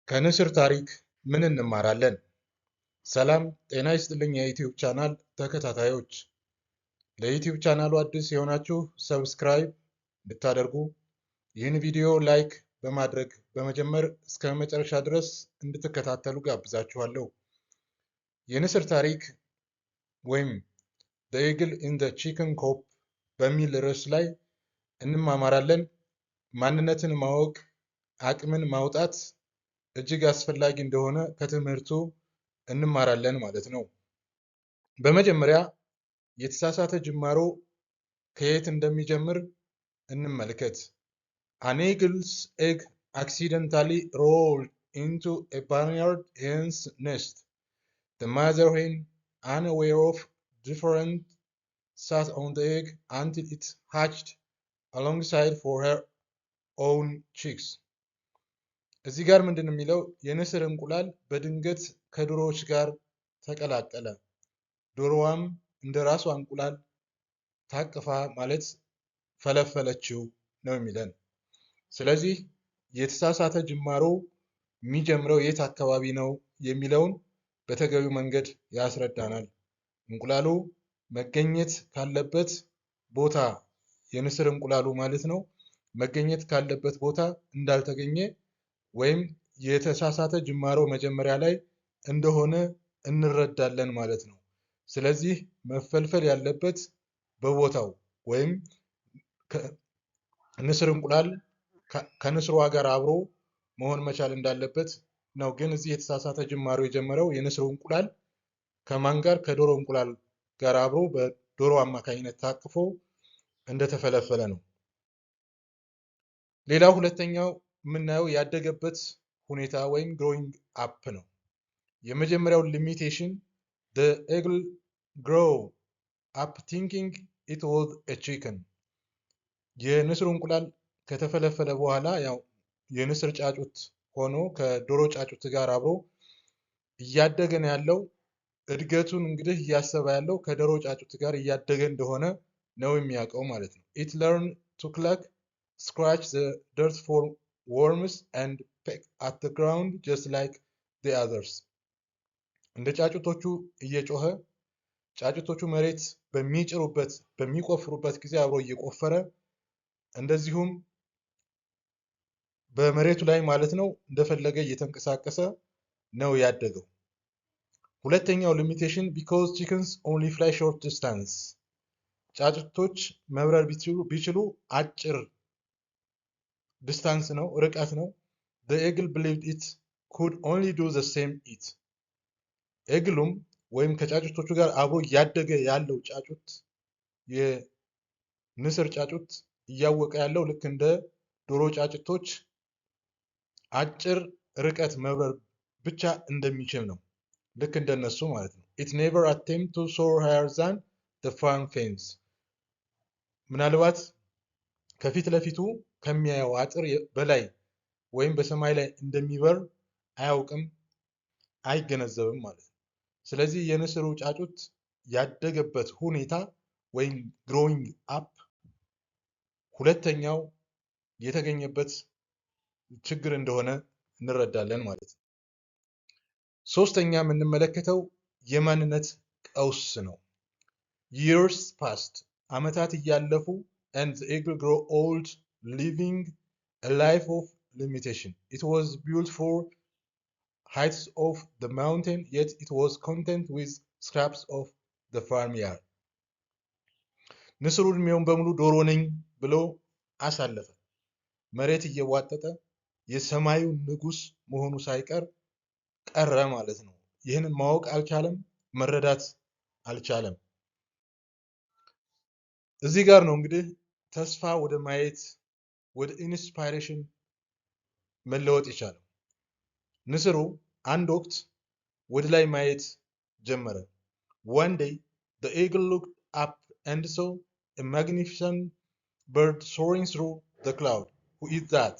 ከንስር ታሪክ ምን እንማራለን? ሰላም ጤና ይስጥልኝ የዩቲዩብ ቻናል ተከታታዮች። ለዩቲዩብ ቻናሉ አዲስ የሆናችሁ ሰብስክራይብ እንድታደርጉ ይህን ቪዲዮ ላይክ በማድረግ በመጀመር እስከ መጨረሻ ድረስ እንድትከታተሉ ጋብዛችኋለሁ። የንስር ታሪክ ወይም The Eagle in the Chicken Coop በሚል ርዕስ ላይ እንማማራለን። ማንነትን ማወቅ አቅምን ማውጣት እጅግ አስፈላጊ እንደሆነ ከትምህርቱ እንማራለን ማለት ነው። በመጀመሪያ የተሳሳተ ጅማሮ ከየት እንደሚጀምር እንመልከት። An eagle's egg accidentally rolled into a barnyard hen's nest. The mother hen, unaware of different, sat on the egg until it hatched alongside for her own chicks. እዚህ ጋር ምንድን የሚለው የንስር እንቁላል በድንገት ከዶሮዎች ጋር ተቀላቀለ፣ ዶሮዋም እንደ ራሷ እንቁላል ታቅፋ ማለት ፈለፈለችው ነው የሚለን። ስለዚህ የተሳሳተ ጅማሮ የሚጀምረው የት አካባቢ ነው የሚለውን በተገቢው መንገድ ያስረዳናል። እንቁላሉ መገኘት ካለበት ቦታ የንስር እንቁላሉ ማለት ነው መገኘት ካለበት ቦታ እንዳልተገኘ ወይም የተሳሳተ ጅማሮ መጀመሪያ ላይ እንደሆነ እንረዳለን ማለት ነው። ስለዚህ መፈልፈል ያለበት በቦታው ወይም ንስር እንቁላል ከንስሯ ጋር አብሮ መሆን መቻል እንዳለበት ነው። ግን እዚህ የተሳሳተ ጅማሮ የጀመረው የንስሩ እንቁላል ከማን ጋር? ከዶሮ እንቁላል ጋር አብሮ በዶሮ አማካኝነት ታቅፎ እንደተፈለፈለ ነው። ሌላው ሁለተኛው የምናየው ያደገበት ሁኔታ ወይም ግሮዊንግ አፕ ነው። የመጀመሪያው ሊሚቴሽን the eagle grow up thinking it was a chicken። የንስሩ እንቁላል ከተፈለፈለ በኋላ ያው የንስር ጫጩት ሆኖ ከዶሮ ጫጩት ጋር አብሮ እያደገ ነው ያለው። እድገቱን እንግዲህ እያሰበ ያለው ከዶሮ ጫጩት ጋር እያደገ እንደሆነ ነው የሚያውቀው ማለት ነው። it learned to cluck, scratch the dirt for worms and peck at the ground just like the others። እንደ ጫጩቶቹ እየጮኸ ጫጩቶቹ መሬት በሚጭሩበት በሚቆፍሩበት ጊዜ አብሮ እየቆፈረ እንደዚሁም በመሬቱ ላይ ማለት ነው እንደፈለገ እየተንቀሳቀሰ ነው ያደገው። ሁለተኛው ሊሚቴሽን because chickens only fly short distance። ጫጩቶች መብረር ቢችሉ አጭር ዲስታንስ ነው ርቀት ነው። the eagle believed it could only do the same it። ኤግሉም ወይም ከጫጩቶቹ ጋር አብሮ እያደገ ያለው ጫጩት የንስር ጫጩት እያወቀ ያለው ልክ እንደ ዶሮ ጫጩቶች አጭር ርቀት መብረር ብቻ እንደሚችል ነው። ልክ እንደነሱ ማለት ነው። it never attempt to soar higher than the farm fence። ምናልባት ከፊት ለፊቱ ከሚያየው አጥር በላይ ወይም በሰማይ ላይ እንደሚበር አያውቅም፣ አይገነዘብም ማለት ነው። ስለዚህ የንስሩ ጫጩት ያደገበት ሁኔታ ወይም ግሮዊንግ አፕ ሁለተኛው የተገኘበት ችግር እንደሆነ እንረዳለን ማለት ነው። ሶስተኛ የምንመለከተው የማንነት ቀውስ ነው። years passed ዓመታት እያለፉ and the eagle grew old living a life of limitation. It was built for heights of the mountain, yet it was content with scraps of the farmyard. ንስሩ እድሜውን በሙሉ ዶሮ ነኝ ብሎ አሳለፈ። መሬት እየዋጠጠ የሰማዩ ንጉስ መሆኑ ሳይቀር ቀረ ማለት ነው። ይህንን ማወቅ አልቻለም፣ መረዳት አልቻለም። እዚህ ጋር ነው እንግዲህ ተስፋ ወደ ማየት ወደ ኢንስፓይሬሽን መለወጥ ይቻላል። ንስሩ አንድ ወቅት ወደ ላይ ማየት ጀመረ። one day the eagle looked up and saw a magnificent bird soaring through the cloud. Who is that?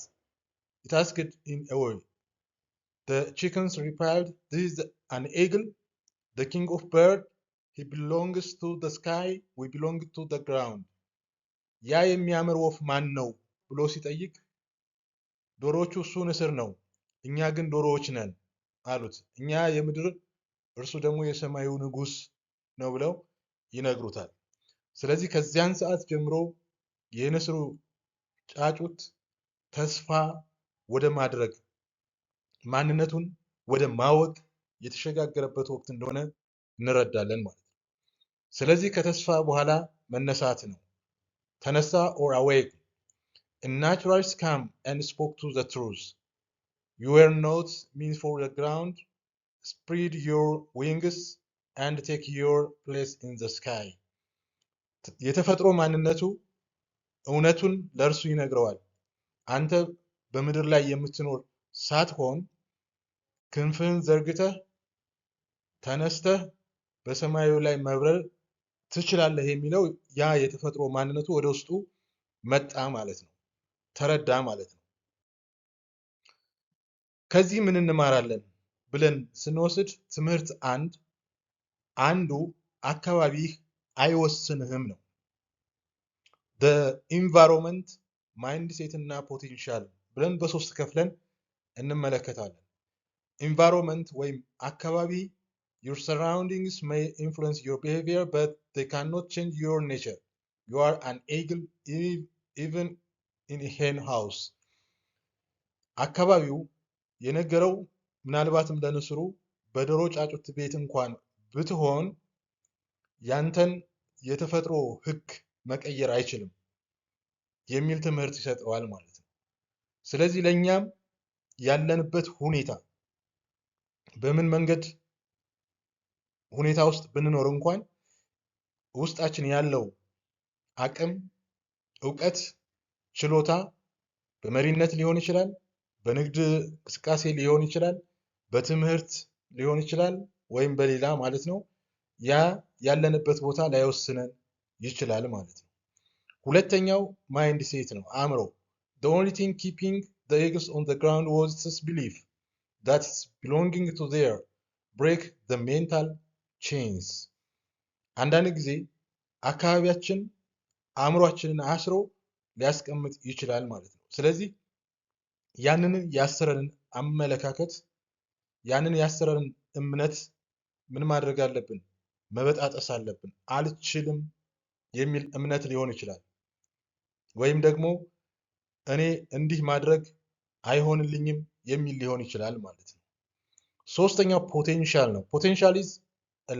It asked in a way. The chickens replied, this is an eagle, the king of birds. He belongs to the sky, we belong to the ground. ያ የሚያምር ወፍ ማን ነው ብሎ ሲጠይቅ ዶሮቹ እሱ ንስር ነው፣ እኛ ግን ዶሮዎች ነን አሉት። እኛ የምድር እርሱ ደግሞ የሰማዩ ንጉሥ ነው ብለው ይነግሩታል። ስለዚህ ከዚያን ሰዓት ጀምሮ የንስሩ ጫጩት ተስፋ ወደ ማድረግ ማንነቱን ወደ ማወቅ የተሸጋገረበት ወቅት እንደሆነ እንረዳለን ማለት ነው። ስለዚህ ከተስፋ በኋላ መነሳት ነው። ተነሳ or awake. A naturalist came and spoke to the truth. You were not meant for the ground. Spread your wings and take your place in the sky. የተፈጥሮ ማንነቱ እውነቱን ለእርሱ ይነግረዋል። አንተ በምድር ላይ የምትኖር ሳትሆን ክንፍህን ዘርግተህ ተነስተህ በሰማዩ ላይ መብረር ትችላለህ የሚለው ያ የተፈጥሮ ማንነቱ ወደ ውስጡ መጣ ማለት ነው። ተረዳ ማለት ነው። ከዚህ ምን እንማራለን ብለን ስንወስድ ትምህርት አንዱ አካባቢህ አይወስንህም ነው። the environment mindset እና ፖቴንሻል ብለን በሶስት ከፍለን እንመለከታለን። environment ወይም አካባቢ your surroundings may influence your behavior but they cannot change your nature. You are an eagle even in a hen house. አካባቢው የነገረው ምናልባትም ለንስሩ በዶሮ ጫጩት ቤት እንኳን ብትሆን ያንተን የተፈጥሮ ህግ መቀየር አይችልም የሚል ትምህርት ይሰጠዋል ማለት ነው። ስለዚህ ለኛም ያለንበት ሁኔታ በምን መንገድ ሁኔታ ውስጥ ብንኖር እንኳን ውስጣችን ያለው አቅም፣ ዕውቀት፣ ችሎታ በመሪነት ሊሆን ይችላል፣ በንግድ እንቅስቃሴ ሊሆን ይችላል፣ በትምህርት ሊሆን ይችላል ወይም በሌላ ማለት ነው። ያ ያለንበት ቦታ ላይወስነን ይችላል ማለት ነው። ሁለተኛው ማይንድ ሴት ነው፣ አእምሮ። the only thing keeping the eggs on the ground was this belief that it's belonging to there break the mental chains. አንዳንድ ጊዜ አካባቢያችን አእምሯችንን አስሮ ሊያስቀምጥ ይችላል ማለት ነው። ስለዚህ ያንን ያሰረንን አመለካከት ያንን ያሰረንን እምነት ምን ማድረግ አለብን? መበጣጠስ አለብን። አልችልም የሚል እምነት ሊሆን ይችላል። ወይም ደግሞ እኔ እንዲህ ማድረግ አይሆንልኝም የሚል ሊሆን ይችላል ማለት ነው። ሶስተኛው ፖቴንሻል ነው። ፖቴንሻል ኢዝ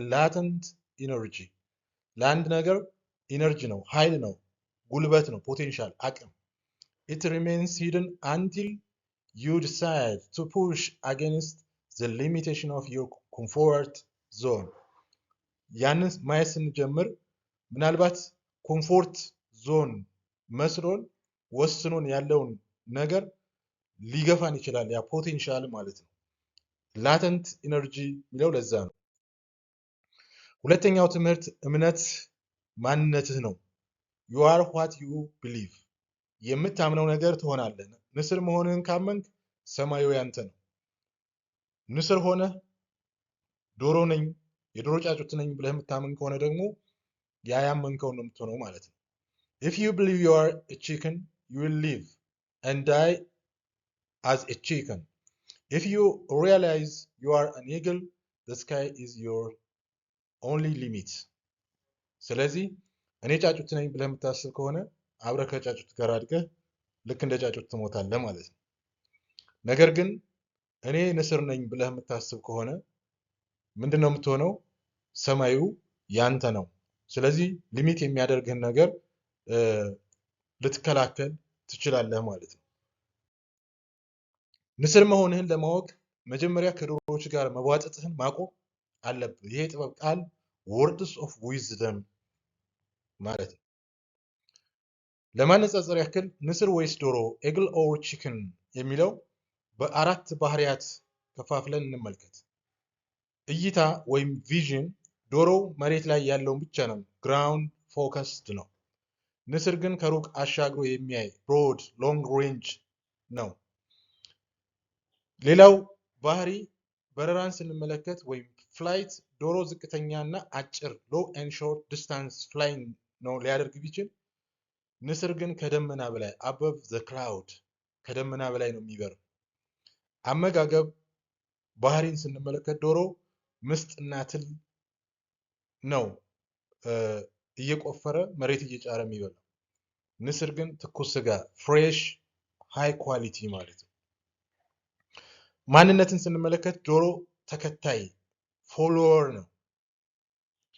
ላተንት ኢነርጂ። ለአንድ ነገር ኢነርጂ ነው፣ ኃይል ነው፣ ጉልበት ነው። ፖቴንሻል አቅም። it remains hidden until you decide to push against the limitation of your comfort zone. ያንን ማየት ስንጀምር ምናልባት ኮምፎርት ዞን መስሎን ወስኖን ያለውን ነገር ሊገፋን ይችላል። ያ ፖቴንሻል ማለት ነው። ላተንት ኢነርጂ የሚለው ለዛ ነው። ሁለተኛው ትምህርት እምነት ማንነትህ ነው። you are what you believe። የምታምነው ነገር ትሆናለህ። ንስር መሆንህን ካመንክ ሰማዩ ያንተ ነው። ንስር ሆነህ ዶሮ ነኝ የዶሮ ጫጩት ነኝ ብለህ የምታምን ከሆነ ደግሞ ያ ያመንከውን ነው የምትሆነው ማለት ነው። if you believe you are a chicken you will live and die as a chicken. if you realize you are an eagle the sky is your only limit. ስለዚህ እኔ ጫጩት ነኝ ብለህ የምታስብ ከሆነ አብረህ ከጫጩት ጋር አድገህ ልክ እንደ ጫጩት ትሞታለህ ማለት ነው። ነገር ግን እኔ ንስር ነኝ ብለህ የምታስብ ከሆነ ምንድነው የምትሆነው? ሰማዩ ያንተ ነው። ስለዚህ ሊሚት የሚያደርግህን ነገር ልትከላከል ትችላለህ ማለት ነው። ንስር መሆንህን ለማወቅ መጀመሪያ ከዶሮዎች ጋር መቧጠጥህን ማቆም አለብህ። ይሄ ጥበብ ቃል words of wisdom ማለት ነው። ለማነጻጸር ያክል ንስር ወይስ ዶሮ ኤግል ኦር ቺክን የሚለው በአራት ባህሪያት ከፋፍለን እንመልከት። እይታ ወይም ቪዥን፣ ዶሮው መሬት ላይ ያለውን ብቻ ነው፣ ግራውንድ ፎከስድ ነው። ንስር ግን ከሩቅ አሻግሮ የሚያይ ብሮድ ሎንግ ሬንጅ ነው። ሌላው ባህሪ በረራን ስንመለከት ወይም ፍላይት፣ ዶሮ ዝቅተኛ እና አጭር ሎው ኤንድ ሾርት ዲስታንስ ፍላይንግ ነው ሊያደርግ ቢችል፣ ንስር ግን ከደመና በላይ አበቭ ዘ ክላውድ ከደመና በላይ ነው የሚበር። አመጋገብ ባህሪን ስንመለከት ዶሮ ምስጥና ትል ነው እየቆፈረ መሬት እየጫረ የሚበላው። ንስር ግን ትኩስ ስጋ ፍሬሽ ሃይ ኳሊቲ ማለት ነው። ማንነትን ስንመለከት ዶሮ ተከታይ ፎሎወር ነው።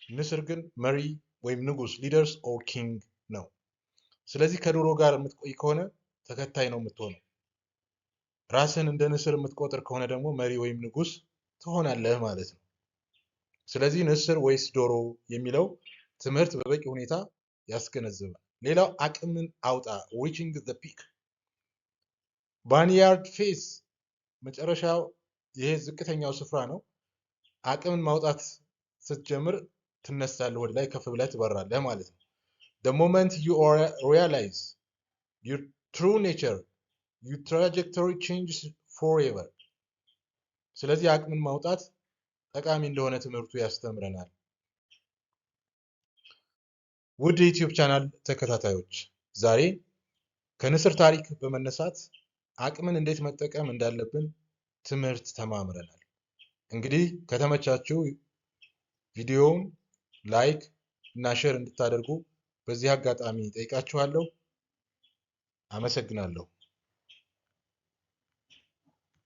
ንስር ግን መሪ ወይም ንጉስ ሊደርስ ኦር ኪንግ ነው። ስለዚህ ከዶሮ ጋር የምትቆይ ከሆነ ተከታይ ነው የምትሆነው። ራስን እንደ ንስር የምትቆጥር ከሆነ ደግሞ መሪ ወይም ንጉስ ትሆናለህ ማለት ነው። ስለዚህ ንስር ወይስ ዶሮ የሚለው ትምህርት በበቂ ሁኔታ ያስገነዝባል። ሌላው አቅምን አውጣ reaching the peak ባርንያርድ ፌስ መጨረሻው ይሄ ዝቅተኛው ስፍራ ነው። አቅምን ማውጣት ስትጀምር ትነሳለህ፣ ወደ ላይ ከፍ ብለህ ትበራለህ ማለት ነው። the moment you realize your true nature your trajectory changes forever። ስለዚህ አቅምን ማውጣት ጠቃሚ እንደሆነ ትምህርቱ ያስተምረናል። ውድ የዩቲዩብ ቻናል ተከታታዮች ዛሬ ከንስር ታሪክ በመነሳት አቅምን እንዴት መጠቀም እንዳለብን ትምህርት ተማምረናል። እንግዲህ ከተመቻችሁ ቪዲዮውን ላይክ እና ሼር እንድታደርጉ በዚህ አጋጣሚ ጠይቃችኋለሁ። አመሰግናለሁ።